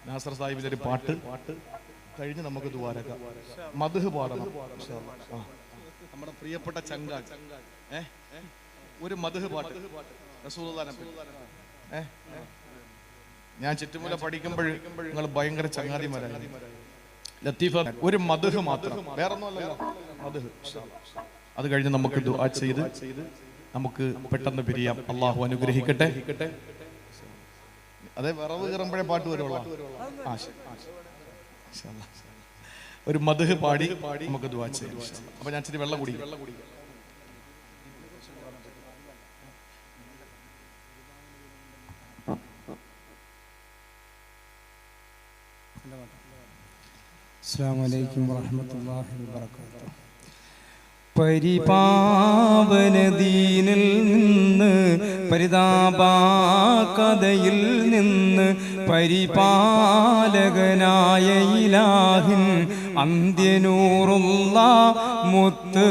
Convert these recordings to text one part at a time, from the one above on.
നാസർ സാഹിബിന്റെ ഒരു പാട്ട് കഴിഞ്ഞ് നമുക്ക് ദുആരക്കാം. മദ്ഹ് പാടണം നമ്മുടെ പ്രിയപ്പെട്ട ചങ്കാൻ. ഒരു മദ്ഹ് പാട്ട് റസൂലുള്ളാഹിനെ. ഞാൻ ചുറ്റുമുല പഠിക്കുമ്പോൾ നിങ്ങൾ ഭയങ്കര ചങ്ങാതിമാരായി. ലത്തീഫ ഒരു മദ്ഹ് മാത്രം, വേറൊന്നുമല്ല, മദ്ഹ്. അത് കഴിഞ്ഞ് നമുക്ക് ദുആ ചെയ്ത് നമുക്ക് പെട്ടെന്ന് പിരിയാം. അള്ളാഹു അനുഗ്രഹിക്കട്ടെ. അതെ, വിറവ് കയറുമ്പോഴേ പാട്ട് വരുള്ളൂ. ഒരു മദ്ഹ് പാടി നമുക്ക് ദുആ ചെയ്യാം. അപ്പൊ ഞാൻ ഇച്ചിരി വെള്ളം കുടിക്കും. അസ്സലാമു അലൈക്കും വറഹ്മത്തുള്ളാഹി വബറകാതുഹു. പരിപാവന ദീനിൽ നിന്ന് പരിതാപകഥയിൽ നിന്ന് പരിപാലകനായ ഇലാഹിൻ അന്ത്യനൂറുള്ള മുത്ത്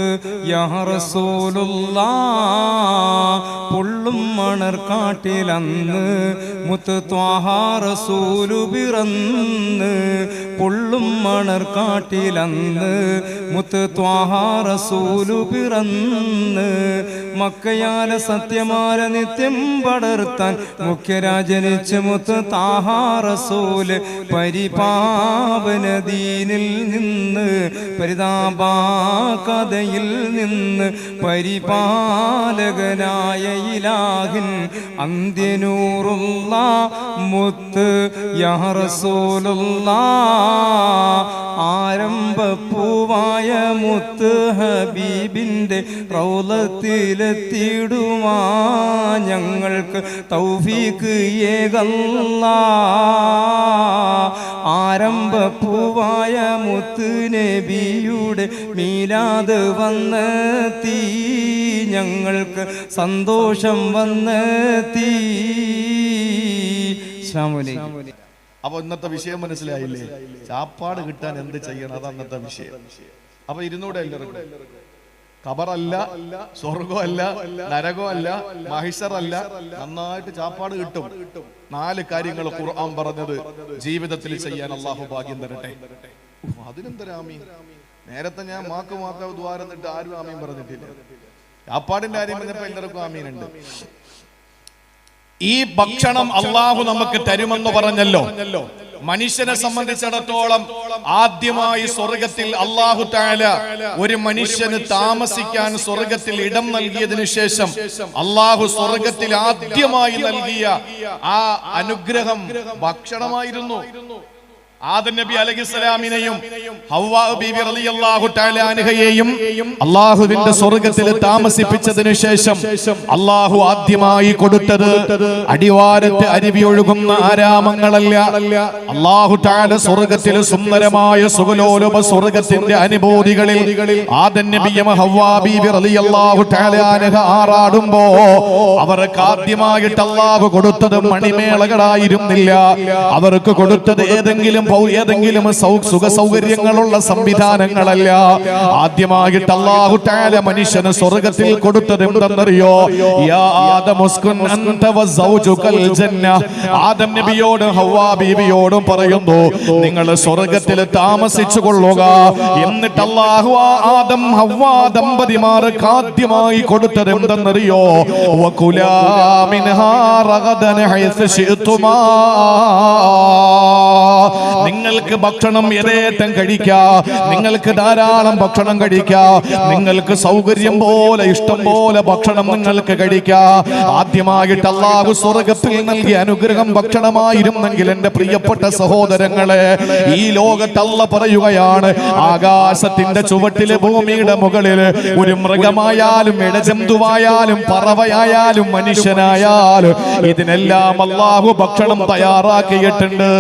യാ റസൂലുള്ളാ. പൊള്ളും മണർക്കാട്ടിലന്ന് മുത്ത് ത്വാഹ റസൂലു പിറന്ന്. പൊള്ളും മണർക്കാട്ടിലന്ന് മുത്ത് ത്വാഹ റസൂലു പിറന്ന്. മക്കയാല സത്യമാല നിത്യം പടർത്താൻ മുഖ്യരാജനിച്ച് മുത്ത് താഹ റസൂല്. പരിപാവന ദീനിൽ നിന്ന് പരിതാപകഥയിൽ നിന്ന് പരിപാലകനായ ഇലാഹിൻ അന്ത്യനൂറുള്ള മുത്ത് യാ റസൂലുള്ളാ. ആരംഭപ്പൂവായ മുത്ത് ഹബീബിൻ്റെ റൗളത്തിലെത്തിടുവാ ഞങ്ങൾക്ക് തൗഫീഖ് ഏകല്ലാ. ആരംഭപ്പൂവായ മുത്ത് നബിയുടെ മീലാദ് വന്നെത്തി ഞങ്ങൾക്ക് സന്തോഷം വന്നെത്തി. അസ്സലാമു അലൈക്കും. അപ്പൊ ഇന്നത്തെ വിഷയം മനസ്സിലായില്ലേ? ചാപ്പാട് കിട്ടാൻ എന്ത് ചെയ്യണം, അത് അന്നത്തെ വിഷയം. അപ്പൊ ഇരുന്നൂടെ എല്ലാവർക്കും. ഖബറല്ല, സ്വർഗമല്ല, നരകമല്ല, മഹിഷറല്ല, നന്നായിട്ട് ചാപ്പാട് കിട്ടും. 4 കാര്യങ്ങൾ ഖുർആൻ പറഞ്ഞത് ജീവിതത്തിൽ ചെയ്യാൻ അള്ളാഹു ഭാഗ്യം തരട്ടെ. അതിനെന്തരാമീൻ? നേരത്തെ ഞാൻ മാക്ക് ദ്വാരന്നിട്ട് ആരും ആമീൻ പറഞ്ഞിട്ടില്ല. ചാപ്പാടിന്റെ കാര്യം പറഞ്ഞപ്പോ എല്ലാവർക്കും ആമീനുണ്ട്. ഈ ഭക്ഷണം അള്ളാഹു നമുക്ക് തരുമെന്ന് പറഞ്ഞല്ലോ. മനുഷ്യനെ സംബന്ധിച്ചിടത്തോളം ആദ്യമായി സ്വർഗത്തിൽ അള്ളാഹു തആല ഒരു മനുഷ്യന് താമസിക്കാൻ സ്വർഗത്തിൽ ഇടം നൽകിയതിനു ശേഷം അള്ളാഹു സ്വർഗത്തിൽ ആദ്യമായി നൽകിയ ആ അനുഗ്രഹം ഭക്ഷണമായിരുന്നു. ആദം നബി അലൈഹിസ്സലാമിനെയും ഹവ്വാ ബീവി റളിയല്ലാഹു തആല അൻഹയെയും അല്ലാഹുവിന്റെ സ്വർഗ്ഗത്തിൽ താമസിപ്പിച്ചതിനു ശേഷം അല്ലാഹു ആദ്യമായി കൊടുത്തത് അടിവാരത്തെ അരുവി ഒഴുകുന്ന ആരാമങ്ങളല്ല. അല്ലാഹു തആല സ്വർഗ്ഗത്തിൽ സുന്ദരമായ സുഖലോലുപ സ്വർഗ്ഗത്തിന്റെ അനുഭൂതികളിൽ ആദം നബിയും ഹവ്വാ ബീവി റളിയല്ലാഹു തആല അൻഹ ആറാടുമ്പോ അവർക്ക് ആദ്യമായിട്ട് അല്ലാഹു കൊടുത്തത് മണിമേളകളായിരുന്നില്ല. അവർക്ക് കൊടുത്തത് ഏതെങ്കിലും സുഖ സൗകര്യങ്ങളുള്ള സംവിധാനങ്ങളല്ല. ആദ്യമായിട്ട് അല്ലാഹു തആല മനുഷ്യന് സ്വർഗ്ഗത്തിൽ കൊടുത്തത് എന്തെന്നറിയോ? യാ ആദം ഉസ്കുൻ അൻത വസൗജുകൽ ജന്ന. ആദം നബിയോടും ഹവ്വാ ബീവിയോടും പറയുന്നു, നിങ്ങൾ സ്വർഗ്ഗത്തിൽ താമസിച്ചു കൊള്ളുക. എന്നിട്ട് അല്ലാഹു ആദം ഹവ്വാ ദമ്പതിമാർക്ക് ആദ്യമായി കൊടുത്തത് എന്തെന്നറിയോ? വകുലാ മിൻഹാ റഗദൻ ഹൈസ് ശിഅ്തുമാ. നിങ്ങൾക്ക് ഭക്ഷണം യഥേഷ്ടം കഴിക്കാം, നിങ്ങൾക്ക് ധാരാളം ഭക്ഷണം കഴിക്കാം, നിങ്ങൾക്ക് സൗകര്യം പോലെ ഇഷ്ടം പോലെ ഭക്ഷണം നിങ്ങൾക്ക് കഴിക്കാം. ആദ്യമായിട്ട് അല്ലാഹു സ്വർഗ്ഗത്തിൽ നൽകിയ അനുഗ്രഹം ഭക്ഷണമായിരുന്നെങ്കിൽ എന്റെ പ്രിയപ്പെട്ട സഹോദരങ്ങളെ, ഈ ലോകത്ത് അല്ലാഹു പറയുകയാണ്, ആകാശത്തിന്റെ ചുവട്ടില് ഭൂമിയുടെ മുകളില് ഒരു മൃഗമായാലും ഇഴജന്തുവായാലും പറവയായാലും മനുഷ്യനായാലും ഇതിനെല്ലാം അല്ലാഹു ഭക്ഷണം തയ്യാറാക്കിയിട്ടുണ്ട്.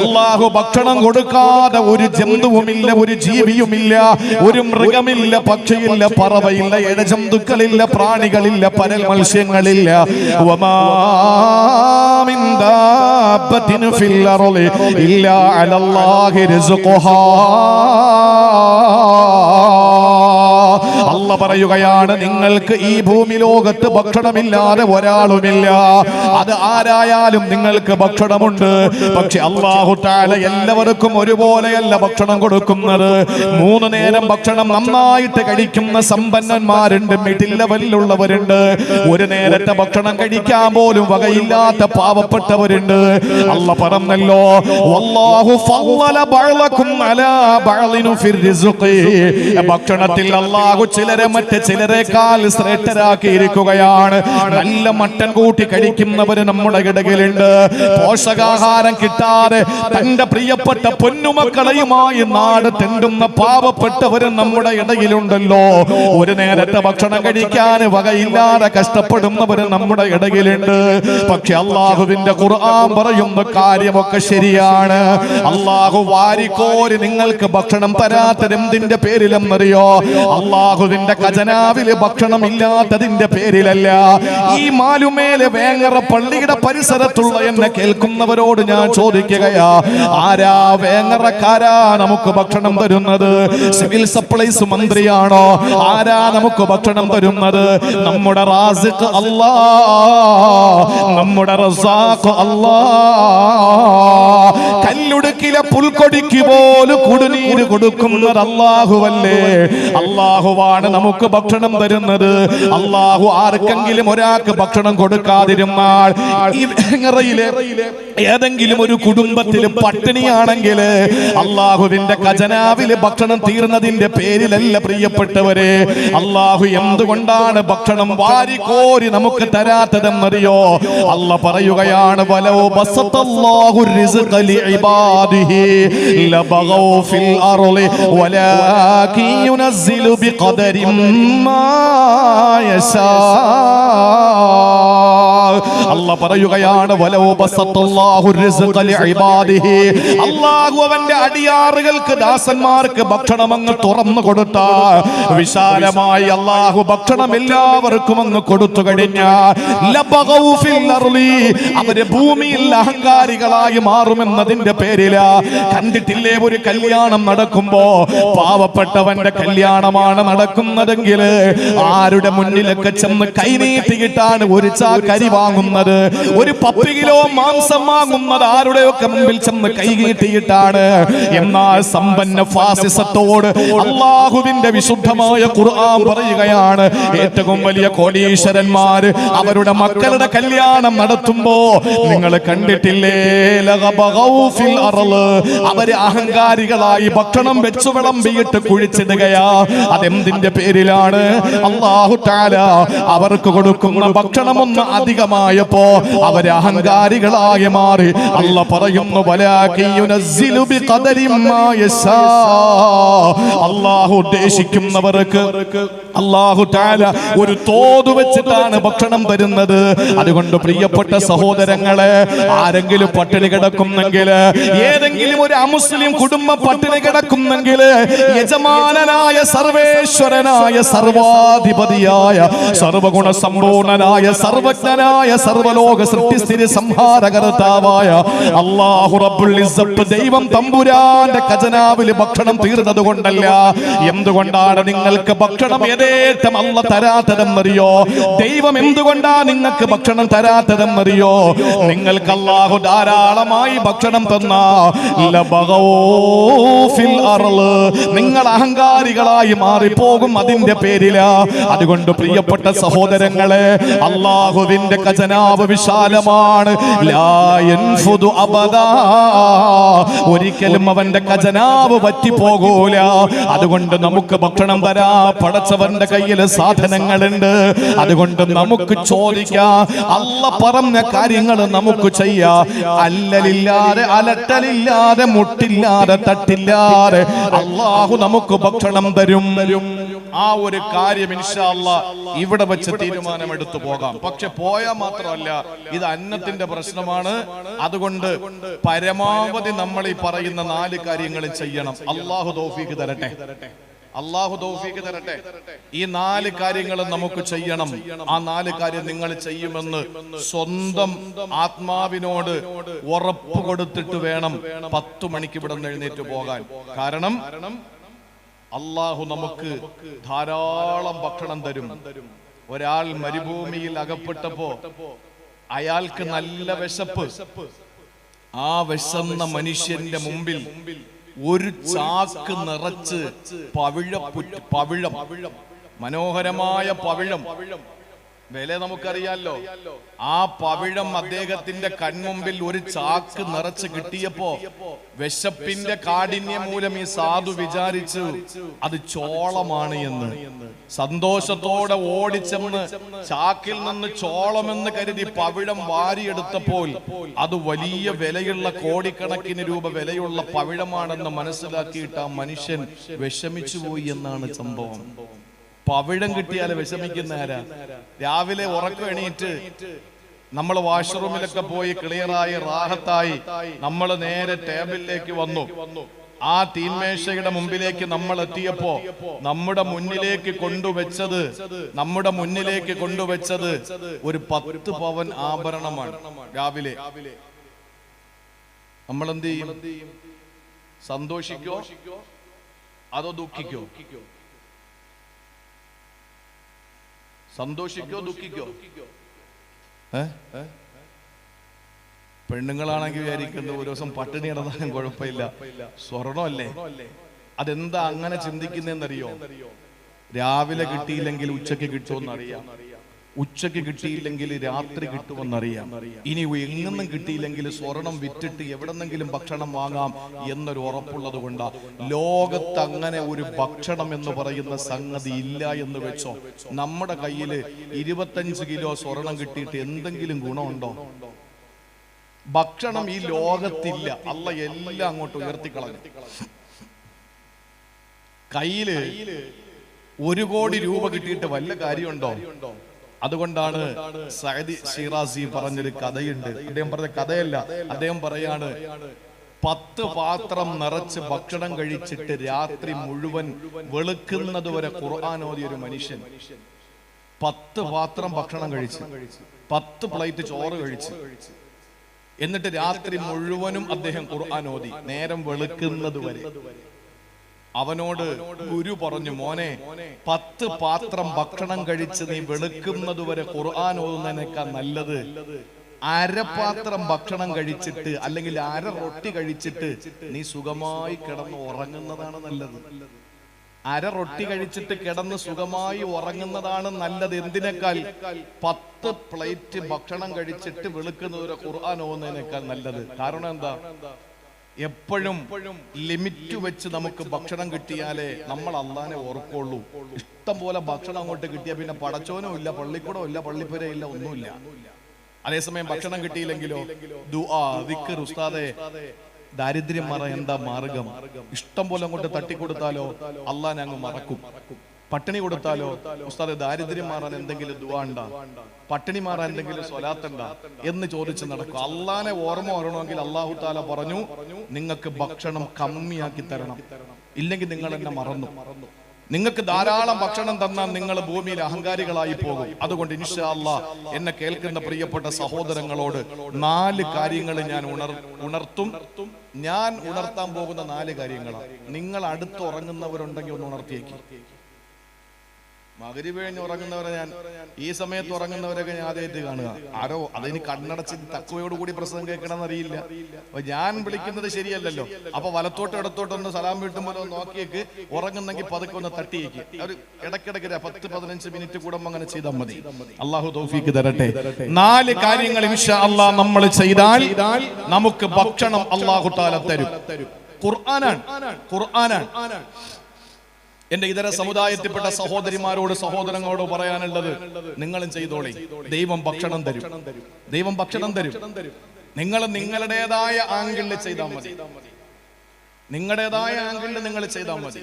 അല്ലാഹു ഭക്ഷണം കൊടുക്കാതെ ഒരു ജന്തുവുമില്ല, ഒരു ജീവിയുമില്ല, ഒരു മൃഗമില്ല, പക്ഷിയില്ല, പറവയില്ല, ഇഴജന്തുക്കളില്ല, പ്രാണികളില്ല, പരൽ മത്സ്യങ്ങളില്ല. വമാ മിൻ ദാബത്തിൻ ഫിൽ അർളി ഇല്ലാ അലല്ലാഹി റിസ്ഖുഹാ. പറയുകയാണ്, നിങ്ങൾക്ക് ഈ ഭൂമി ലോകത്ത് ഭക്ഷണമില്ലാതെ ഒരാളുമില്ല. അത് ആരായാലും നിങ്ങൾക്ക് ഭക്ഷണമുണ്ട്. പക്ഷെ അല്ലാഹു തആല എല്ലാവർക്കും ഒരുപോലെയല്ല ഭക്ഷണം കൊടുക്കുന്നത്. 3 നേരം ഭക്ഷണം നന്നായിട്ട് കഴിക്കുന്ന സമ്പന്നന്മാരുണ്ട്, മിഡിൽ ലെവലിലുള്ളവരുണ്ട്. ഒരു നേരത്തെ ഭക്ഷണം കഴിക്കാൻ പോലും വകയില്ലാത്ത പാവപ്പെട്ടവരുണ്ട്. അല്ലാഹു പറഞ്ഞല്ലോ, വല്ലാഹു ഫളല ബഅലകും അലാ ബഅലിൻ ഫിർ റിസ്ഖി. ഭക്ഷണത്തിൽ അല്ലാഹു ചിലരെ മറ്റ് ചിലരെക്കാൾ ശ്രേഷ്ഠരാക്കിയിരിക്കുകയാണ്. നല്ല മട്ടൻ കൂട്ടി കഴിക്കുന്നവര് നമ്മുടെ ഇടയിലുണ്ട്. പോഷകാഹാരം കിട്ടാതെ തന്റെ പ്രിയപ്പെട്ട പൊന്നുമക്കളെയുമായി നാട് തെണ്ടുന്ന പാവപ്പെട്ടവരും നമ്മുടെ ഇടയിലുണ്ടല്ലോ. ഒരു നേരത്തെ ഭക്ഷണം കഴിക്കാൻ വകയില്ലാതെ കഷ്ടപ്പെടുന്നവരും നമ്മുടെ ഇടയിലുണ്ട്. പക്ഷെ അള്ളാഹുവിന്റെ ഖുർആൻ പറയുന്ന കാര്യമൊക്കെ ശരിയാണ്. അള്ളാഹു വാരിക്കോരി നിങ്ങൾക്ക് ഭക്ഷണം തരാത്തത് എന്തിന്റെ പേരിലെന്നറിയോ? അള്ളാഹുവിന്റെ ഖജനാവില് ഭക്ഷണം ഇല്ലാത്തതിന്റെ പേരിലല്ല. ഈ മാലുമേലെ വേങ്ങറ പള്ളിയുടെ പരിസരത്തുള്ള എന്നെ കേൾക്കുന്നവരോട് ഞാൻ ചോദിക്കുകയാ, ആരാ വേങ്ങറക്കാരാ നമുക്ക് ഭക്ഷണം തരുന്നത്? സിവിൽ സപ്ലൈസ് മന്ത്രിയാണോ? ആരാ നമുക്ക് ഭക്ഷണം തരുന്നത്? നമ്മുടെ റാസിഖ് അല്ലാ, നമ്മുടെ റസാഖ് അല്ലാ. കല്ലുടുക്കിലെ പുൽക്കൊടിക്ക് പോലും കുടിനീര് കൊടുക്കുന്നത് അല്ലാഹുവല്ലേ. അല്ലാഹുവാണ് നമുക്ക് ഭക്ഷണം തരുന്നത്. അല്ലാഹു ആർക്കെങ്കിലും ഒരാൾക്ക് ഭക്ഷണം കൊടുക്കാതിരുന്നാൽ, ഈ വേങ്ങറയിലെ ഏതെങ്കിലും ഒരു കുടുംബത്തിൽ പട്ടിണിയാണെങ്കിൽ അല്ലാഹുവിന്റെ ഖജനാവില് ഭക്ഷണം തീർന്നതിന്റെ പേരിലല്ല പ്രിയപ്പെട്ടവരെ. അല്ലാഹു എന്തുകൊണ്ടാണ് ഭക്ഷണം വാരിക്കോരി നമുക്ക് തരാത്തതെന്നറിയോ? അല്ലാഹു പറയുകയാണ്, വലൗ ബസതല്ലാഹു റിസ്ഖ ലിഇബാദിഹി ലബഗൗ ഫിൽ അർളി വലാകിൻ യുനസ്സിലു ബിഖദരിൻ മാ യശാ. അല്ലാഹു പറയുകയാണ്, വലൗ ബസതല്ലാഹു റിസ്ഖ ലിഇബാദിഹി. അല്ലാഹു അവന്റെ അടിയാറുകൾക്ക് ദാസന്മാർക്ക് ഭക്ഷണം അങ്ങ് തുറന്നു കൊടുത്താൽ, വിശാലമായി അല്ലാഹു ഭക്ഷണം എല്ലാവർക്കും അങ്ങ് കൊടുത്തു കഴിഞ്ഞാൽ, ലബഗൗ ഫിൽ അർളി, അവര് ഭൂമിയിൽ അഹങ്കാരികളായി മാറുമെന്നതിന്റെ പേരിലാ. കണ്ടിട്ടില്ലേ ഒരു കല്യാണം നടക്കുമ്പോ പാവപ്പെട്ടവന്റെ കല്യാണമാണ് നടക്കുന്നതെങ്കിൽ ആരുടെ മുന്നിലൊക്കെ ചെന്ന് കൈനീട്ടിയിട്ടാണ് ഒരു ചാക്കരി വാങ്ങുന്നത്, ഒരു 10 കിലോ മാംസം വാങ്ങുന്നത് ആരുടെയൊക്കെ മുമ്പിൽ ചെന്ന് കൈകീട്ടിയിട്ടാണ്. എന്നാൽ സമ്പന്ന ഫാസിസത്തോട് അല്ലാഹുവിന്റെ വിശുദ്ധമായ ഖുർആൻ പറയുകയാണ്, ഏറ്റവും വലിയ കോടീശ്വരന്മാർ അവരുടെ മക്കളുടെ കല്യാണം നടത്തുമ്പോ നിങ്ങൾ കണ്ടിട്ടില്ലേ, ലഗബഗൗ ഫിൽ അർള്, അവര് അഹങ്കാരികളായി ഭക്ഷണം വെച്ചു വിളമ്പിയിട്ട് കുഴിച്ചിടുകയാ. അതെന്തിന്റെ പേരിലാണ്? അല്ലാഹു തആല അവർക്ക് കൊടുക്കുന്ന ഭക്ഷണം ഒന്ന് അധികമായപ്പോ അവര് അഹങ്കാരികളായി മാറി. അല്ലാഹു പറയുന്നു, വലാകിൻ യുനസ്സിലു ബിഖദരിൻ മാ യശാ. അല്ലാഹു ഉദ്ദേശിക്കുന്നവർക്ക് അല്ലാഹു തആല ഒരു തോത് വെച്ചിട്ടാണ് ഭക്ഷണം തരുന്നത്. അതുകൊണ്ട് പ്രിയപ്പെട്ട സഹോദരങ്ങളെ, ആരെങ്കിലും പട്ടിണി കിടക്കുന്നെങ്കിൽ, ഏതെങ്കിലും ഒരു അമുസ്ലിം കുടുംബം പട്ടിണി കിടക്കുന്നെങ്കിൽ, യജമാനനായ സർവേശ്വരനായ സർവാധിപതിയായ സർവഗുണ സമ്പൂർണനായ സർവജ്ഞനായ സർവലോക സൃഷ്ടിസ്ഥിതി സംഹാരകർത്താവായ അല്ലാഹു റബ്ബുൽ ഇസ്സത്ത് ദൈവം തമ്പുരാന്റെ ഖജനാവിൽ ഭക്ഷണം തീർന്നത് കൊണ്ടല്ല. എന്തുകൊണ്ടാണ് നിങ്ങൾക്ക് ഭക്ഷണം യഥേഷ്ടം അല്ല തരാത്തതെന്നറിയോ? ദൈവം എന്തുകൊണ്ടാ നിങ്ങൾക്ക് ഭക്ഷണം തരാത്തതെന്നറിയോ? നിങ്ങൾക്ക് അല്ലാഹു ധാരാളമായി ഭക്ഷണം തന്ന നിങ്ങൾ അഹങ്കാരികളായി മാറിപ്പോകും അതിന്റെ പേരിലാ. അതുകൊണ്ട് പ്രിയപ്പെട്ട സഹോദരങ്ങളെ, അല്ലാഹുവിന്റെ ഖജനാവ് വിശാലമാണ്. ലാ യൻഫുദു അബദാ, ഒരിക്കലും അവന്റെ ഖജനാവ് വറ്റിപ്പോകൂല. അതുകൊണ്ട് നമുക്ക് ഭക്ഷണം തരാ പടച്ചവന്റെ കയ്യിൽ സാധനങ്ങളുണ്ട്. അതുകൊണ്ട് നമുക്ക് ചോദിക്കാം, അല്ല പറഞ്ഞ കാര്യങ്ങൾ നമുക്ക് ചെയ്യാം. അല്ലലില്ലാതെ, അലട്ടലില്ലാതെ, മുട്ടില്ലാതെ, തട്ടില്ലാതെ അല്ലാഹു നമുക്ക് ഭക്ഷണം തരും. ആ ഒരു കാര്യം ഇൻഷാ അല്ലാഹ് ഇവിടെ വെച്ച് തീരുമാനമെടുത്തു പോകാം. പക്ഷെ പോയാൽ മാത്രമല്ല, ഇത് അന്നത്തിന്റെ പ്രശ്നമാണ്. അതുകൊണ്ട് പരമാവധി നമ്മൾ ഈ പറയുന്ന 4 കാര്യങ്ങൾ ചെയ്യണം. അല്ലാഹു തൗഫീഖ് തരട്ടെ, അല്ലാഹു തൗഫീഖ് തരട്ടെ. ഈ 4 കാര്യങ്ങൾ നമുക്ക് ചെയ്യണം. ആ 4 കാര്യം നിങ്ങൾ ചെയ്യുമെന്ന് സ്വന്തം ആത്മാവിനോട് ഉറപ്പ് കൊടുത്തിട്ട് വേണം 10 മണിക്ക് ഇവിടെ നിന്ന് എഴുന്നേറ്റ് പോകാൻ. കാരണം അള്ളാഹു നമുക്ക് ധാരാളം ഭക്ഷണം തരും. ഒരാൾ മരുഭൂമിയിൽ അകപ്പെട്ടപ്പോ അയാൾക്ക് നല്ല വിശപ്പ്. ആ വിശന്ന മനുഷ്യന്റെ മുമ്പിൽ ഒരു ചാക്ക് നിറച്ച് പവിഴം, മനോഹരമായ പവിഴം, വില നമുക്കറിയാലോ. ആ പവിഴം അദ്ദേഹത്തിന്റെ കൺമുമ്പിൽ ഒരു ചാക്ക് നിറച്ച് കിട്ടിയപ്പോ വിശപ്പിന്റെ കാഠിന്യം മൂലം ഈ സാധു വിചാരിച്ചു അത് ചോളമാണ് എന്ന്. സന്തോഷത്തോടെ ഓടിച്ചെന്ന് ചാക്കിൽ നിന്ന് ചോളമെന്ന് കരുതി പവിഴം വാരിയെടുത്തപ്പോൾ അത് വലിയ വിലയുള്ള കോടിക്കണക്കിന് രൂപ വിലയുള്ള പവിഴമാണെന്ന് മനസ്സിലാക്കിയിട്ട് ആ മനുഷ്യൻ വിഷമിച്ചു പോയി എന്നാണ് സംഭവം. പവിഴം കിട്ടിയാൽ വിഷമിക്കുന്ന ആരാ? രാവിലെ ഉറക്കം എണീറ്റ് നമ്മൾ വാഷ്റൂമിലൊക്കെ പോയി ക്ലിയറായി റാഹത്തായി നമ്മൾ നേരെ ടേബിളിലേക്ക് വന്നു. ആ തീന്മേശയുടെ മുമ്പിലേക്ക് നമ്മൾ എത്തിയപ്പോ നമ്മുടെ മുന്നിലേക്ക് കൊണ്ടുവച്ചത് ഒരു 10 പവൻ ആഭരണമാണ്. രാവിലെ നമ്മൾ എന്ത് ചെയ്യും? സന്തോഷിക്കോ അതോ ദുഃഖിക്കോ? സന്തോഷിക്കോ ദുഃഖിക്കോ? പെണ്ണുങ്ങളാണെങ്കിൽ വിചാരിക്കുന്നത് ഒരു ദിവസം പട്ടിണി കിടന്നാലും കുഴപ്പമില്ല, സ്വർണമല്ലേ. അതെന്താ അങ്ങനെ ചിന്തിക്കുന്നതെന്നറിയോ? രാവിലെ കിട്ടിയില്ലെങ്കിൽ ഉച്ചയ്ക്ക് കിട്ടുമെന്നറിയാം, ഉച്ചയ്ക്ക് കിട്ടിയില്ലെങ്കിൽ രാത്രി കിട്ടുമെന്നറിയാം. ഇനി എങ്ങൊന്നും കിട്ടിയില്ലെങ്കിൽ സ്വർണം വിറ്റിട്ട് എവിടെന്നെങ്കിലും ഭക്ഷണം വാങ്ങാം എന്നൊരു ഉറപ്പുള്ളത് കൊണ്ടാ. ലോകത്ത് അങ്ങനെ ഒരു ഭക്ഷണം എന്ന് പറയുന്ന സംഗതി ഇല്ല എന്ന് വെച്ചോ. നമ്മുടെ കയ്യിൽ 25 കിലോ സ്വർണം കിട്ടിയിട്ട് എന്തെങ്കിലും ഗുണമുണ്ടോ? ഭക്ഷണം ഈ ലോകത്തില്ല. അല്ല എല്ലാം അങ്ങോട്ട് ഉയർത്തിക്കളഞ്ഞു. കയ്യില് 1 കോടി രൂപ കിട്ടിയിട്ട് വല്ല കാര്യമുണ്ടോ? അതുകൊണ്ടാണ് സഅദി ഷിറാസി പറഞ്ഞൊരു കഥയുണ്ട്. അദ്ദേഹം പറഞ്ഞ കഥയല്ല, അദ്ദേഹം പറയാണ് 10 പാത്രം നിറച്ച് ഭക്ഷണം കഴിച്ചിട്ട് രാത്രി മുഴുവൻ വെളുക്കുന്നത് വരെ ഖുർആൻ ഓതിയ ഒരു മനുഷ്യൻ. 10 പാത്രം ഭക്ഷണം കഴിച്ച് 10 പ്ലേറ്റ് ചോറ് കഴിച്ച് എന്നിട്ട് രാത്രി മുഴുവനും അദ്ദേഹം ഖുർആൻ ഓതി നേരം വെളുക്കുന്നത് വരെ. അവനോട് ഗുരു പറഞ്ഞു, മോനെ 10 പാത്രം ഭക്ഷണം കഴിച്ച് നീ വെളുക്കുന്നത് വരെ ഖുർആൻ ഓതുന്നതിനേക്കാൾ നല്ലത് അരപാത്രം ഭക്ഷണം കഴിച്ചിട്ട് അല്ലെങ്കിൽ അര റൊട്ടി കഴിച്ചിട്ട് നീ സുഖമായി കിടന്ന് ഉറങ്ങുന്നതാണ് നല്ലത്. അര റൊട്ടി കഴിച്ചിട്ട് കിടന്ന് സുഖമായി ഉറങ്ങുന്നതാണ് നല്ലത്. എന്തിനേക്കാൾ 10 പ്ലേറ്റ് ഭക്ഷണം കഴിച്ചിട്ട് വെളുക്കുന്നത് വരെ ഖുർആൻ ഓതുന്നതിനേക്കാൾ നല്ലത്. കാരണം എന്താ? എപ്പോഴും ലിമിറ്റ് വെച്ച് നമുക്ക് ഭക്ഷണം കിട്ടിയാലേ നമ്മൾ അള്ളാനെ ഓർക്കുള്ളൂ. ഇഷ്ടം പോലെ ഭക്ഷണം അങ്ങോട്ട് കിട്ടിയാൽ പിന്നെ പടച്ചോനും ഇല്ല, പള്ളിക്കൂടവും ഇല്ല, പള്ളിപ്പുരയില്ല, ഒന്നുമില്ല. അതേസമയം ഭക്ഷണം കിട്ടിയില്ലെങ്കിലോ ദുആ, ദിക്ർ, ഉസ്താദേ ദാരിദ്ര്യം മാറാൻ എന്താ മാർഗം? ഇഷ്ടം പോലെ അങ്ങോട്ട് തട്ടിക്കൊടുത്താലോ അള്ളാനെ അങ്ങ് മറക്കും. പട്ടിണി കൊടുത്താലോ ഉസ്താദേ ദാരിദ്ര്യം മാറാൻ എന്തെങ്കിലും ദുആ ഉണ്ടാ, പട്ടിണി മാറാൻ എന്തെങ്കിലും സ്വലാത്തുണ്ടാ എന്ന് ചോദിച്ച് നടക്കും. അള്ളാനെ ഓർമ്മ വരണമെങ്കിൽ അല്ലാഹു തആല പറഞ്ഞു, നിങ്ങൾക്ക് ഭക്ഷണം കമ്മിയാക്കി തരണം, ഇല്ലെങ്കിൽ നിങ്ങൾ എന്നെ മറന്നു. നിങ്ങൾക്ക് ധാരാളം ഭക്ഷണം തന്നാൽ നിങ്ങൾ ഭൂമിയിൽ അഹങ്കാരികളായി പോകും. അതുകൊണ്ട് ഇൻഷാ അല്ലാഹ് എന്നെ കേൾക്കുന്ന പ്രിയപ്പെട്ട സഹോദരങ്ങളോട് 4 കാര്യങ്ങൾ ഞാൻ ഉണർത്തും. ഞാൻ ഉണർത്താൻ പോകുന്ന 4 കാര്യങ്ങളാണ്. നിങ്ങൾ അടുത്ത് ഉറങ്ങുന്നവരുണ്ടെങ്കിൽ ഒന്ന് ഉണർത്തിയേക്ക്. മഗ്‌രിബ് കഴിഞ്ഞ് ഉറങ്ങുന്നവരെ ഞാൻ ഈ സമയത്ത് ഉറങ്ങുന്നവരൊക്കെ ഞാൻ ആദ്യമായിട്ട് കാണുക. ആരോ അതിന് കണ്ണടച്ച് തഖ്വയോടുകൂടി പ്രസംഗം കേൾക്കണമെന്ന് അറിയില്ല. അപ്പൊ ഞാൻ വിളിക്കുന്നത് ശരിയല്ലല്ലോ. അപ്പൊ വലത്തോട്ട് ഇടത്തോട്ടൊന്ന് സലാം വീട്ടുമ്പോൾ നോക്കിയേക്ക്. ഉറങ്ങുന്നെങ്കിൽ പതുക്കെ ഒന്ന് തട്ടിയേക്ക്. ഒരു ഇടയ്ക്കിടയ്ക്ക് 10-15 മിനിറ്റ് കൂടുമ്പോൾ അങ്ങനെ ചെയ്താൽ മതി. അള്ളാഹു തൗഫീക്ക് തരട്ടെ. 4 കാര്യങ്ങൾ ഇൻഷാ അല്ലാഹ് നമ്മൾ ചെയ്താൽ നമുക്ക് ഭക്ഷണം അള്ളാഹു തആല തരും. ഖുർആനാണ്. എന്റെ ഇതര സമുദായത്തിൽപ്പെട്ട സഹോദരിമാരോട് സഹോദരങ്ങളോട് പറയാനുള്ളത്, നിങ്ങളും ചെയ്തോളി. ദൈവം ഭക്ഷണം തരും, ദൈവം ഭക്ഷണം തരും. നിങ്ങൾ നിങ്ങളുടേതായ ആംഗിളിൽ ചെയ്താൽ മതി, നിങ്ങളുടേതായ ആംഗിളിൽ നിങ്ങൾ ചെയ്താൽ മതി.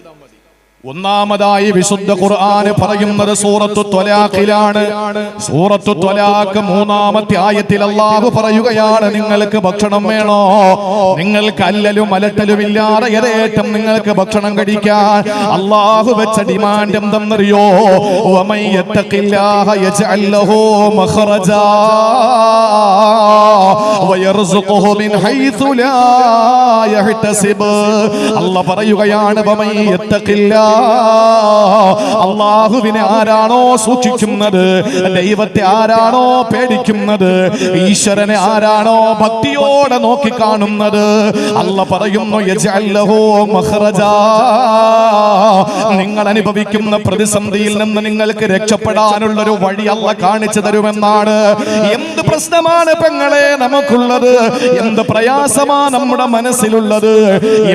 ഒന്നാമതായി വിശുദ്ധ ഖുർആൻ പറയുന്നത് സൂറത്തു ത്വലാഖിലാണ്. സൂറത്തു ത്വലാഖ് 3-ാമത്തെ ആയത്തിൽ അല്ലാഹു പറയുകയാണ്, നിങ്ങൾക്ക് ഭക്ഷണം വേണോ? നിങ്ങൾക്ക് അല്ലലും അലട്ടലും ഇല്ലാതെ യഥേഷ്ടം നിങ്ങൾക്ക് ഭക്ഷണം കഴിക്കാൻ അല്ലാഹു വെച്ച ഡിമാൻഡ് എന്തെന്നറിയോ? വമൻ യത്തഖില്ലാഹ യജ്അൽ ലഹു മഖ്റജാ വയർസുഖുഹു മിൻ ഹൈസു ലാ യഹ്തസിബ്. അല്ലാഹ് പറയുകയാണ് വമൻ യത്തഖില്ലാ, അല്ലാഹുവിനെ ആരാണോ സൂക്ഷിക്കുന്നത്, ദൈവത്തെ ആരാണോ പേടിക്കുന്നത്, ഈശ്വരനെ ആരാണോ ഭക്തിയോടെ നോക്കി കാണുന്നത്, അല്ലാഹ് പറയുന്നു യജ്അൽ ലഹു മഖ്റജാ, നിങ്ങൾ അനുഭവിക്കുന്ന പ്രതിസന്ധിയിൽ നിന്ന് നിങ്ങൾക്ക് രക്ഷപ്പെടാനുള്ള ഒരു വഴി അല്ലാഹ് കാണിച്ചു തരുമെന്നാണ്. എന്ത് പ്രശ്നമാണ് പെങ്ങളെ നമുക്കുള്ളത്, എന്ത് പ്രയാസമാ നമ്മുടെ മനസ്സിലുള്ളത്,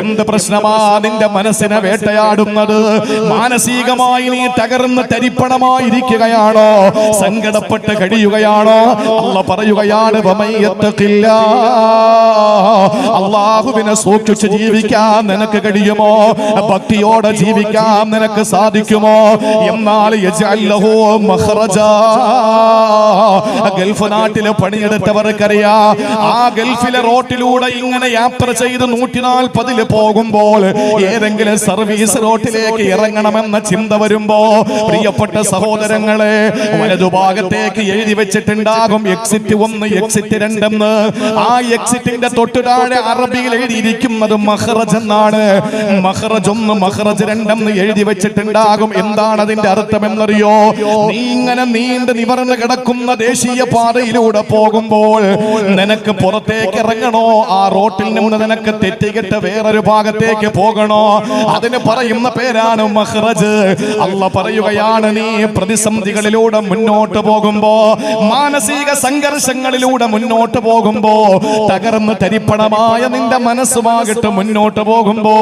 എന്ത് പ്രശ്നമാ നിന്റെ മനസ്സിനെ വേട്ടയാടുന്നത്, മാനസികമായി നീ തകർന്ന് തരിപ്പണമായിരിക്കുകയാണോ, സങ്കടപ്പെട്ട് കഴിയുകയാണോ, അല്ലാഹ് പറയുകയാണ് വമൻ യത്തഖില്ലാ, അല്ലാഹുവിനെ സൂക്ഷിച്ച് ജീവിക്കാൻ നിനക്ക് കഴിയുമോ, ഭക്തിയോടെ ജീവിക്കാൻ നിനക്ക് സാധിക്കുമോ, എന്നാൽ യജ്അൽ ലഹു മഖ്റജാ. ഗൾഫ് നാട്ടിലെ പണിയെടുത്തവർക്കറിയാ, ആ ഗൾഫിലെ റോട്ടിലൂടെ ഇങ്ങനെ യാത്ര ചെയ്ത് 140 പോകുമ്പോൾ ഏതെങ്കിലും സർവീസ് റോട്ടിലേക്ക് ഇറങ്ങണമെന്ന ചിന്ത വരുമ്പോ പ്രിയപ്പെട്ട സഹോദരങ്ങളെ, വലതുഭാഗത്തേക്ക് എഴുതി വെച്ചിട്ടുണ്ടാകും എക്സിറ്റ് 1 എക്സിറ്റ് 2 എന്ന്. ആ എക്സിറ്റിന്റെ തൊട്ടു താഴെ അറബിയിൽ എഴുതിയിരിക്കുന്നത് മഖ്റജ് എന്നാണ്. മഖ്റജ് 1 മഖ്റജ് 2 എന്ന് എഴുതി വെച്ചിട്ടുണ്ടാകും. എന്താണ് അതിന്റെ അർത്ഥം എന്നറിയോ? നീ ഇങ്ങനെ നീണ്ടു നിവർന്ന് കിടക്കുന്ന ദേശീയ പാതയിലൂടെ പോകുമ്പോൾ നിനക്ക് പുറത്തേക്ക് ഇറങ്ങണോ, ആ റോട്ടിൽ നിന്ന് നിനക്ക് തെറ്റികെട്ട് വേറൊരു ഭാഗത്തേക്ക് പോകണോ, അതിന് പറയുന്ന പേരാണ് മഖ്റജ്. അല്ലാഹ് പറയുകയാണ് നീ പ്രതിസന്ധികളിലൂടെ മുന്നോട്ട് പോകുമ്പോ, മാനസിക സംഘർഷങ്ങളിലൂടെ മുന്നോട്ട് പോകുമ്പോ, തകർന്ന് തരിപ്പണമായ നിന്റെ മനസ്സുമാകിട്ട് മുന്നോട്ട് പോകുമ്പോ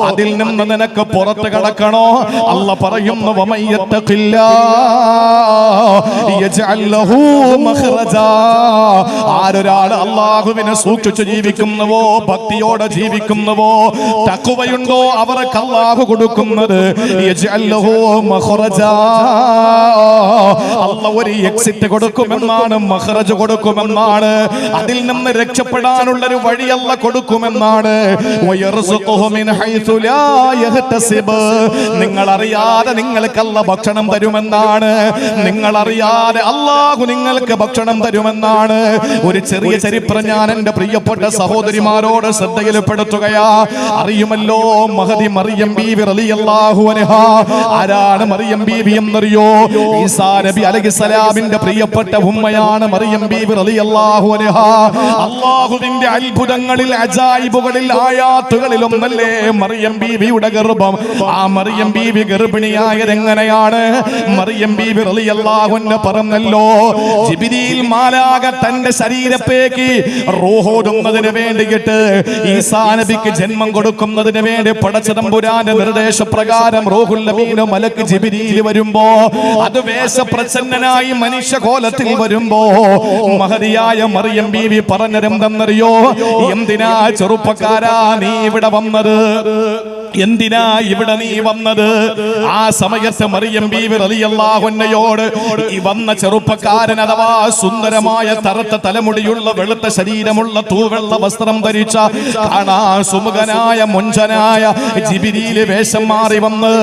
അതിൽ നിന്ന് നിനക്ക് പുറത്ത് കടക്കണോ, അല്ലാഹ് പറയുന്നു വമൻ യത്തഖില്ലാ യജ്അൽ ലഹു മഖ്റജാ. ആരൊരാൾ അല്ലാഹുവിനെ സൂക്ഷിച്ച് ജീവിക്കുന്നുവോ, ഭക്തിയോടെ ജീവിക്കുന്നുവോ, തഖ്വയുണ്ടോ, അവർക്ക് അല്ലാഹു കൊടുക്കുന്നത് യജ്അൽ ലഹു മഖ്റജാ. അല്ലാഹ് ഒരു എക്സിറ്റ് കൊടുക്കുമെന്നാണ്, മഖ്റജ് കൊടുക്കുമെന്നാണ്, അതിൽ നിന്ന് രക്ഷപ്പെടാനുള്ള ഒരു വഴി അല്ലാഹ് കൊടുക്കുമെന്നാണ്. വയർസുഖുഹു മിൻ ഹൈസു ലാ യഹ്തസിബ്. നിങ്ങൾ അറിയാതെ നിങ്ങൾക്ക് അല്ലാഹ് ഭക്ഷണം തരുമെന്നാണ്, നിങ്ങൾ അറിയാതെ അല്ലാഹു നിങ്ങൾക്ക് ഭക്ഷണം തരുമെന്നാണ്. ഒരു ചെറിയ ചരിത്രം ഞാൻ എന്റെ പ്രിയപ്പെട്ട സഹോദരിമാരോട് ശ്രദ്ധയിൽപ്പെടുത്തുകയാ. അറിയുമല്ലോ മഹദി മറിയം ബീവി റളിയല്ലാഹു അൻഹാ. ആരാണ് മറിയം ബീവി എന്നറിയോ? ഈസാ നബി അലൈഹിസ്സലാമിന്റെ പ്രിയപ്പെട്ട ഉമ്മയാണ് മറിയം ബീവി റളിയല്ലാഹു അൻഹാ. അല്ലാഹുവിന്റെ അത്ഭുതങ്ങളിൽ, അജായിബുകളിൽ, ആയാത്തുകളിൽ ഒന്നല്ലേ മറിയം ബീവിയുടെ ഗർഭം. ആ മറിയം ബീവി ഗർഭിണിയായത് എങ്ങനെയാണ്? മറിയം ബീവി റളിയല്ലാഹു അൻഹ പറഞ്ഞല്ലോ, ജിബ്രീൽ മാലാഖ തന്റെ ശരീരത്തേക്ക് റൂഹോടുന്നതിന് വേണ്ടിയിട്ട് ഈസാ നബിക്ക് ജന്മം കൊടുക്കുന്നതിന് വേണ്ടി പടച്ചതമ്പുരാന്റെ നിർദ്ദേശപ്രകാരം റൂഹുൽ അമീൻ മലക്ക് ജിബ്രീൽ വരുമ്പോ, അത് വേഷപ്രച്ഛന്നനായി മനുഷ്യകോലത്തിൽ വരുമ്പോ മഹദിയായ മറിയം ബീവി പറഞ്ഞതെന്തെന്നറിയോ? എന്തിനാ ചെറുപ്പക്കാരാ നീ ഇവിടെ വന്നത്, എന്തിനാ ഇവിടെ നീ വന്നത്? ആ സമയത്ത് മറിയം ബീവി റളിയല്ലാഹു അൻഹയോട് ഈ വന്ന ചെറുപ്പക്കാരൻ, അഥവാ സുന്ദരമായ തറുത്ത തലമുടിയുള്ള വെളുത്ത ശരീരമുള്ള തൂവെള്ള വസ്ത്രം ധരിച്ച കാണാ സുമുഖനായ മുഞ്ചനായ ജിബ്രീൽ വേഷം മാറി വന്ന്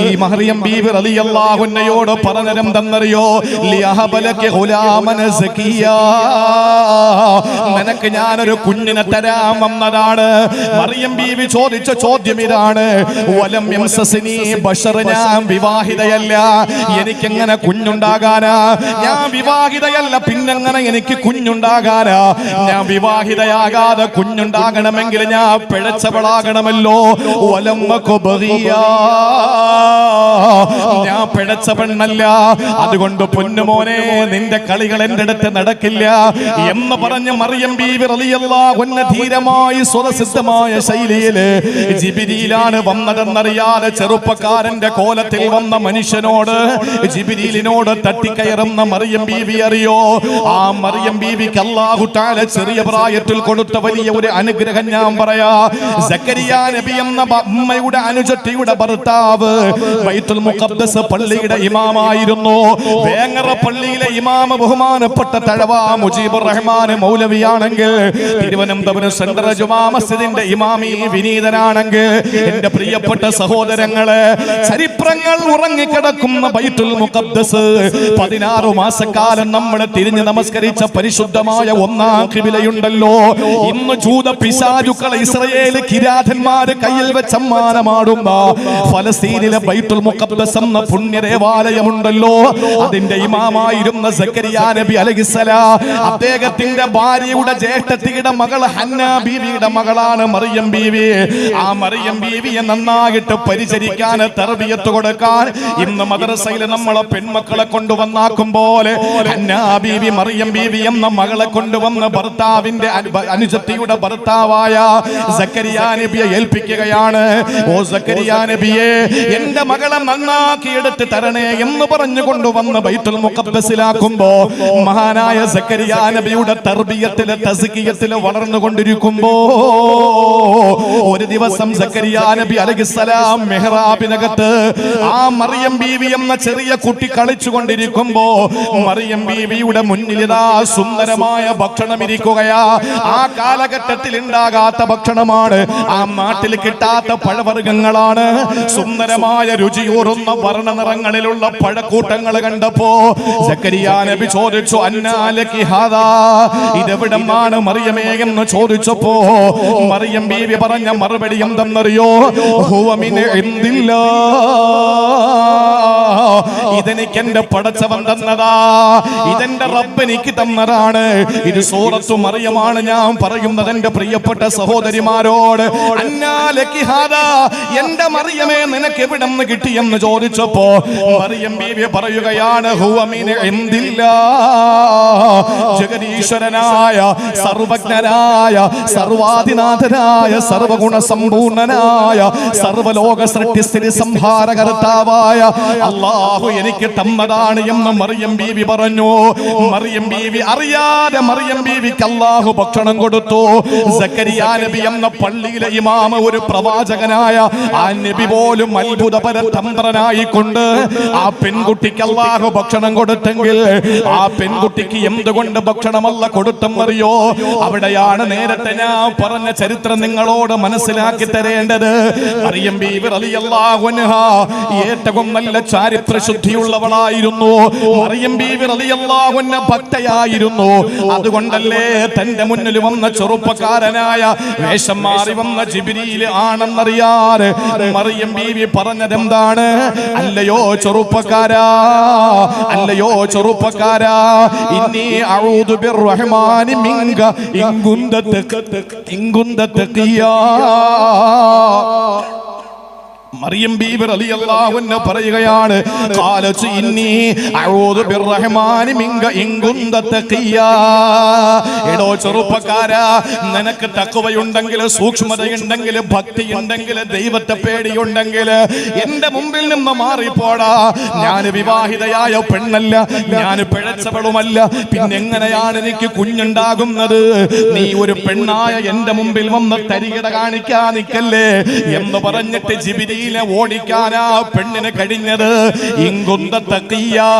ഈ മറിയം ബീവി റളിയല്ലാഹു അൻഹയോട് പറഞ്ഞതെന്തെന്നറിയോ? ലിയഹബലക ഗുലാമൻ സകിയാ, നിനക്ക് ഞാനൊരു കുഞ്ഞിനെ തരാൻ വന്നതാണ്. മറിയം ബീവി ചോദിച്ച ചോദ്യം ഇതാണ്, വലം യംസസ്നി ബശർ, ഞാൻ വിവാഹിതയല്ല, എനിക്കെങ്ങനെ കുഞ്ഞുണ്ടാകാനാ? ഞാൻ വിവാഹിതയല്ല, പിന്നെങ്ങനെ എനിക്ക് കുഞ്ഞുണ്ടാകാനാ? ഞാൻ വിവാഹിതയാകാതെ കുഞ്ഞുണ്ടാകണമെങ്കിൽ ഞാൻ പിഴച്ചവളാകണമല്ലോ. ഞാൻ പിഴച്ച പെണ്ണല്ല, അതുകൊണ്ട് പൊന്നുമോനെ നിന്റെ കളികൾ എന്റെ അടുത്ത് നടക്കില്ല എന്ന് പറഞ്ഞ് മറിയം ബീവി റളിയല്ലാഹു അൻഹ ധീരമായി സ്വതസിദ്ധമായ ശൈലിയിൽ ജിബ്രീലാണ് വന്നതെന്നറിയാതെ ചെറുപ്പക്കാരന്റെ കോലത്തിൽ വന്ന മനുഷ്യനോട്, ജിബ്രീലിനോട് തട്ടിക്കയറുന്ന മറിയം ബീവി അറിയോ? ആ മറിയം ബീവിക്ക് അല്ലാഹു തആല ചെറിയ പ്രായത്തിൽ കൊടുത്ത വലിയ ഒരു അനുഗ്രഹം ഞാൻ പറയാ. സക്കരിയ നബി എന്ന ഉമ്മയുടെ അനുജത്തിയുടെ ഭർത്താവ് ബൈത്തുൽ മുഖദ്ദസ് പള്ളിയുടെ ഇമാമായിരുന്നു. വേങ്ങര പള്ളിയിലെ ഇമാമ ബഹുമാനപ്പെട്ട തഴവ മുജീബുർ റഹ്മാൻ മൗലവിയാണെങ്കിൽ, തിരുവനന്തപുരം സെൻട്രൽ ജുമാ മസ്ജിദിന്റെ ഇമാമി വിനീതനാണെങ്കിൽ, എന്റെ പ്രിയപ്പെട്ട സഹോദരങ്ങളെ, ചരിത്രങ്ങൾ ഉറങ്ങിക്കിടക്കുന്ന ബൈത്തുൽ മുഖദ്ദസ് 16 മാസക്കാലം നമ്മൾ തിരിഞ്ഞ് നമസ്കരിച്ച പരിശുദ്ധമായ ഒന്നാം ഖിബിലയുണ്ടല്ലോ, ഇന്ന് ജൂത പിശാചുക്കളെ ഇസ്രായേൽ കിരാതന്മാര് കയ്യിൽ വെച്ച് സമ്മാനമാടുന്ന ഫലസ്തീനിലെ ബൈത്തുൽ മുഖദ്ദസ് എന്ന പുണ്യ ദേവാലയമുണ്ടല്ലോ, അതിന്റെ ഇമാമായിരുന്ന സക്കരിയ നബി അലൈഹിസ്സലാം, അദ്ദേഹത്തിന്റെ ഭാര്യയുടെ ജ്യേഷ്ഠത്തിയുടെ മകൾ ഹന്ന ബീവിയുടെ മകളാണ് മറിയം ബീവി. ആ മറിയം ബീവിയെ നന്നായിട്ട് പരിചരിക്കാൻ, തർബിയത്ത് കൊടുക്കാൻ ഇന്ന് മദ്രസയിൽ നമ്മളെ പെൺമക്കളെ കൊണ്ടുവന്നാക്കുമ്പോൾ ഹന്ന ബീവി മറിയം ബീവി എന്ന മകളെ കൊണ്ടുവന്ന് ഭർത്താവിന്റെ അനുജത്തിയുടെ ഭർത്താവായ സക്കരിയ നബിയെ ഏൽപ്പിക്കുകയാണ്. ഓ സക്കരിയ നബിയെ, എന്റെ മകളെ നന്നാക്കി എടുത്ത് തരണേ എന്ന് പറഞ്ഞു കൊണ്ടുവന്ന് ബൈത്തുൽ മുഖദ്ദസിലാക്കുമ്പോ മഹാനായ സക്കരിയ നബിയുടെ തർബിയത്തിലെ തസ്കിയത്തിലെ വളർന്നുകൊണ്ടിരിക്കുമ്പോ ഒരു ദിവസം സക്കരിയ നബി അലൈഹിസ്സലാം മെഹ്റാബിനകത്ത് ആ മറിയം ബീവി എന്ന ചെറിയ കുട്ടി കളിച്ചുകൊണ്ടിരിക്കുമ്പോ മറിയം ബീവിയുടെ മുന്നിൽ ഇതാ സുന്ദരമായ ഭക്ഷണം ഇരിക്കുകയാ. ആ കാലഘട്ടത്തിൽ ഉണ്ടാകാത്ത ഭക്ഷണമാണ്, ആ നാട്ടിൽ കിട്ടാത്ത പഴവർഗ്ഗങ്ങളാണ്. സുന്ദരമായ രുചിയൂറുന്ന വർണ്ണനിറങ്ങളിലുള്ള പഴക്കൂട്ടങ്ങൾ കണ്ടപ്പോ സക്കരിയ നബി ചോദിച്ചു, അന്നാലകി ഹാദാ, ഇതെവിടെയാണ് മറിയമേ എന്ന് ചോദിച്ചപ്പോ മറിയം ബീവി പറഞ്ഞ മറുപടി എന്തെന്നറിയോ? ഹുവ മിൻ ഇൻദില്ലാ, ഇതെനിക്ക് എന്റെ പടച്ചവൻ തന്നതാ, ഇതെന്റെ റബ്ബ് എനിക്ക് തന്നതാണ്. ഇത് സൂറത്തു മറിയമാണ് ഞാൻ പറയുന്നത് എന്റെ പ്രിയപ്പെട്ട സഹോദരിമാരോട്. അന്നാലകി ഹാദാ, എന്റെ മറിയമേ നിനക്ക് എവിടെ നിന്ന് കിട്ടിയെന്ന് ചോദിച്ചപ്പോ മറിയം ബീവി പറയുകയാണ്, ഹുവ മിൻ ഇൻദില്ലാ, ജഗദീശ്വരനായ സർവജ്ഞനായ സർവാധിനാഥനായ സർവഗുണ സമ്പൂർണനായ സർവലോക സൃഷ്ടിസ്ഥിതി സംഹാരകർത്താവായ അല്ലാഹു എനിക്ക് തന്നതാണ് എന്ന് മറിയം ബീവി പറഞ്ഞു. മറിയം ബീവി അറിയാതെ മറിയം ബീവിക്ക് അല്ലാഹു ഭക്ഷണം കൊടുത്തു. സക്കരിയ നബി എന്ന പള്ളിയിലെ ഇമാമ, ഒരു പ്രവാചകനായ ആ നബി പോലും അത്ഭുതപര തന്ത്രനായിക്കൊണ്ട് ആ പെൺകുട്ടിക്ക് അല്ലാഹു ഭക്ഷണം കൊടുത്തെങ്കിൽ ആ പെൺകുട്ടിക്ക് എന്തുകൊണ്ട് ഭക്ഷണമല്ല കൊടുത്തെന്നറിയോ? അവിടെയാണ് നേരത്തെ ഞാൻ പറഞ്ഞ ചരിത്രം നിങ്ങളോട് മനസ്സിലാക്കി തരേണ്ടത്. മറിയം ബീവി റളിയല്ലാഹു അൻഹാ ഏറ്റവും നല്ല ചാരിത്രശുദ്ധിയുള്ളവളായിരുന്നു. മറിയം ബീവി റളിയല്ലാഹു അൻഹ ഭക്തയായിരുന്നു. അതുകൊണ്ടല്ലേ തന്റെ മുന്നിൽ വന്ന ചെറുപ്പക്കാരനായ വേഷം മാറി വന്ന ജിബ്രീൽ ആണെന്നറിയാറ് മറിയം ബീവി പറഞ്ഞത് എന്താണ്? അല്ലയോ ചെറുപ്പക്കാരാ, അല്ലയോ ചെറുപ്പക്കാരാ, ഇന്നി അഊദു ബിർറഹ്മാനി മിൻക ഇൻ കുന്ത തഖിയാ. മറിയം ബീവി റളിയല്ലാഹു അൻഹ പറയുകയാണ്, ഖാലതു ഇന്നി അഊദു ബിർറഹ്മാനി മിൻക ഇൻ കുന്ത തഖിയാ. എടോ ചെറുപ്പക്കാരാ, നിനക്ക് തഖ്വയുണ്ടെങ്കിൽ, സൂക്ഷ്മതയുണ്ടെങ്കിൽ, ഭക്തിയുണ്ടെങ്കിൽ, ദൈവത്തെ പേടിയുണ്ടെങ്കിൽ എന്റെ മുമ്പിൽ നിന്ന് മാറിപ്പോടാ. ഞാൻ വിവാഹിതയായ പെണ്ണല്ല, ഞാൻ പിഴച്ചവളുമല്ല, പിന്നെ എങ്ങനെയാണ് എനിക്ക് കുഞ്ഞുണ്ടാകുന്നത്? നീ ഒരു പെണ്ണായ എന്റെ മുമ്പിൽ വന്ന് തരികിട കാണിക്കാൻ നിൽക്കല്ലേ എന്ന് പറഞ്ഞിട്ട് ജിബ്രീൽ ഓടിക്കാനാ പെണ്ണിന് കഴിഞ്ഞത്. ഇങ്കുന്ത തഖിയാ,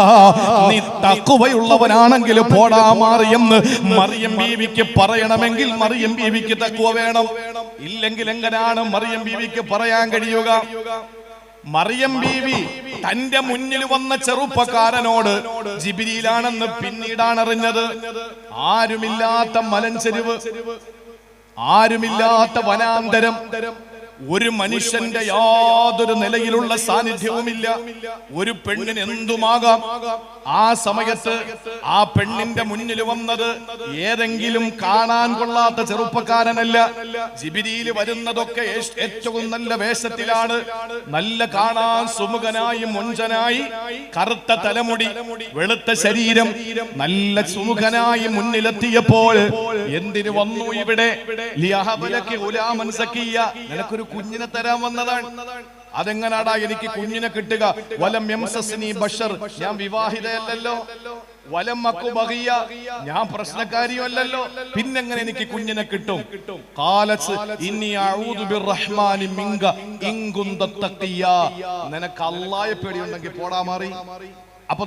നീ തഖ്വയുള്ളവനാണെങ്കിൽ പോടാ മാറിയെന്ന് മറിയം ബീവിക്ക് പറയണമെങ്കിൽ മറിയം ബീവിക്ക് തഖ്വ വേണം. ഇല്ലെങ്കിൽ എങ്ങനെയാണ് മറിയം ബീവിക്ക് പറയാൻ കഴിയുക? മറിയം ബീവി തന്റെ മുന്നിൽ വന്ന ചെറുപ്പക്കാരനോട് ജിബ്രീലാണെന്ന് പിന്നീടാണ് അറിഞ്ഞത്. ആരുമില്ലാത്ത മലഞ്ചെരിവ്, ആരുമില്ലാത്ത വനാന്തരം, ഒരു മനുഷ്യന്റെ യാതൊരു നിലയിലുള്ള സാന്നിധ്യവുമില്ല. ഒരു പെണ്ണിന് എന്തുമാകാം. ആ സമയത്ത് ആ പെണ്ണിന്റെ മുന്നിൽ വന്നത് ഏതെങ്കിലും കാണാൻ കൊള്ളാത്ത ചെറുപ്പക്കാരനല്ല. ജിബ്രീൽ വരുന്നതൊക്കെ ഏറ്റവും നല്ല വേഷത്തിലാണ്. നല്ല കാണാൻ സുമുഖനായി, മൊഞ്ചനായി, കറുത്ത തലമുടി, വെളുത്ത ശരീരം, നല്ല സുമുഖനായി മുന്നിലെത്തിയപ്പോൾ എന്തിനു വന്നു ഇവിടെ? ലിയഹബലകി ഗുലാമൻ സക്കിയ, നിനക്കൊരു കുഞ്ഞിനെ തരാൻ വന്നതാണ്. അതെങ്ങനാടാ എനിക്ക് കുഞ്ഞിനെ കിട്ടുക? വലം യംസസ്നി ബഷർ, ഞാൻ വിവാഹിതയല്ലല്ലോ. വലം അക്കു ബഗിയ, ഞാൻ പ്രശ്നക്കാരിയല്ലല്ലോ. പിന്നെങ്ങനെ എനിക്ക് കുഞ്ഞിനെ കിട്ടും? ഖാലത്ത് ഇന്നി അഊദു ബിർറഹ്മാനി മിൻക ഇൻ കുന്ത തഖിയ, നിനക്ക് അല്ലാഹയെ പേടിയുണ്ടെങ്കിൽ പോടാ മാറി. അപ്പൊ